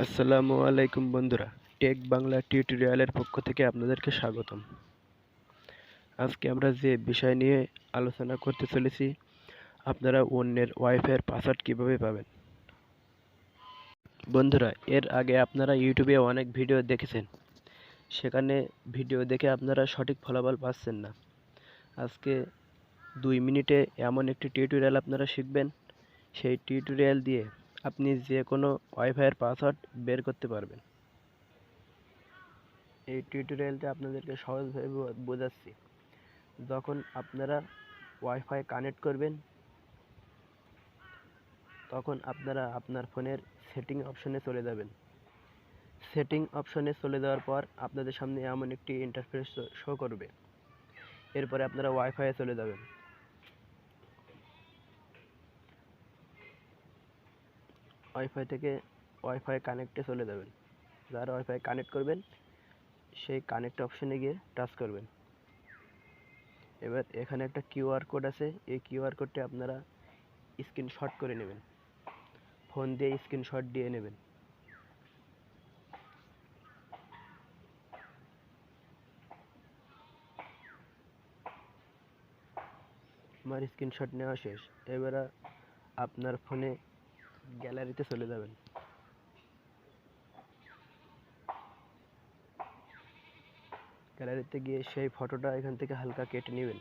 আসসালামু আলাইকুম বন্ধুরা, টেক বাংলা টিউটোরিয়ালের পক্ষ থেকে আপনাদেরকে স্বাগতম। আজকে আমরা যে বিষয় নিয়ে আলোচনা করতে চলেছি, আপনারা অন্যের ওয়াইফাইয়ের পাসওয়ার্ড কিভাবে পাবেন। বন্ধুরা, এর আগে আপনারা ইউটিউবে অনেক ভিডিও দেখেছেন, সেখানে ভিডিও দেখে আপনারা সঠিক ফলাফল পাচ্ছেন না। আজকে 2 মিনিটে এমন একটি টিউটোরিয়াল আপনারা শিখবেন, সেই টিউটোরিয়াল দিয়ে আপনি যে কোনো ওয়াইফাইয়ের পাসওয়ার্ড বের করতে পারবেন। এই টিউটোরিয়ালটা আপনাদেরকে সহজভাবে বোঝাচ্ছি। যখন আপনারা ওয়াইফাই কানেক্ট করবেন, তখন আপনারা আপনার ফোনের সেটিং অপশনে চলে যাবেন। সেটিং অপশনে চলে যাওয়ার পর আপনাদের সামনে এমন একটি ইন্টারফেস শো করবে। এরপরে আপনারা ওয়াইফাইয়ে চলে যাবেন। ওয়াইফাই থেকে ওয়াইফাই কানেক্টে চলে যাবেন। যারা ওয়াইফাই কানেক্ট করবেন, সেই কানেক্ট অপশনে গিয়ে টাচ করবেন। এবার এখানে একটা কিউআর কোড আছে, এই কিউআর কোডটি আপনারা স্ক্রিনশট করে নেবেন, ফোন দিয়ে স্ক্রিনশট দিয়ে নেবেন। আমার স্ক্রিনশট নেওয়া শেষ। এবার আপনার ফোনে গ্যালারিতে চলে যাবেন। গ্যালারিতে গিয়ে সেই ফটোটা এখান থেকে হালকা কেটে নেবেন।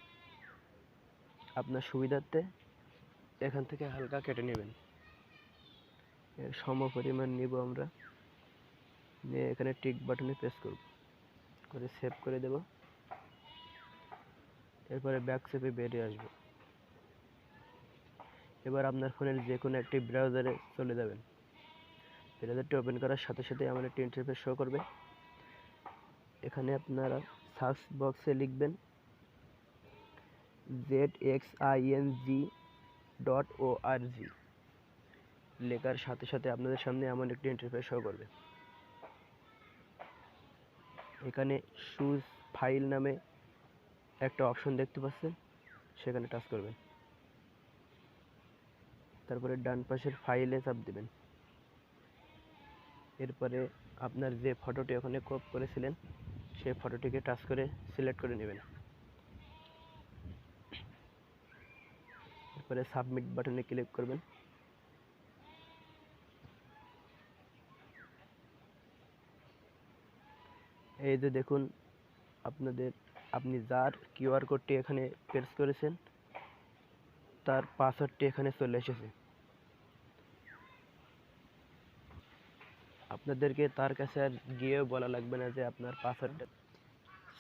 আপনার সুবিধার্থে এখান থেকে হালকা কেটে নেবেন। এর সমপরিমাণ নিব আমরা, নিয়ে এখানে টিক বাটনে প্রেস করব, করে সেভ করে দেব। এরপরে ব্যাক চেপে বেরিয়ে আসবো। এবার আপনার ফোনের যে কোনো একটি ব্রাউজারে চলে যাবেন। ব্রাউজারটি ওপেন করার সাথে সাথে আমার একটি ইন্টারফেস শো করবে। এখানে আপনারা সার্চ বক্সে লিখবেন zxing.org। লেখার সাথে সাথে আপনাদের সামনে এমন একটি ইন্টারফেস শো করবে। এখানে চুজ ফাইল নামে একটা অপশন দেখতে পাচ্ছেন, সেখানে টাচ করবেন। তারপরে ডান পাশের ফাইলে চাপ দেবেন। এরপরে আপনার যে ফটোটি ওখানে ক্রপ করেছিলেন, সেই ফটোটিকে টাচ করে সিলেক্ট করে নেবেন। এরপরে সাবমিট বাটনে ক্লিক করবেন। এই যে দেখুন, আপনি যার কিউআর কোডটি এখানে প্রেস করেছেন, তার পাসওয়ার্ডটি এখানে চলে এসেছে। আপনাদেরকে তার কাছে আর গিয়েও বলা লাগবে না যে আপনার পাসওয়ার্ডটা।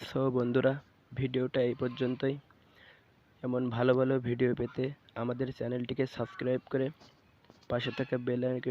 সো বন্ধুরা, ভিডিওটা এই পর্যন্তই। এমন ভালো ভালো ভিডিও পেতে আমাদের চ্যানেলটিকে সাবস্ক্রাইব করে পাশে থাকা বেল আইকন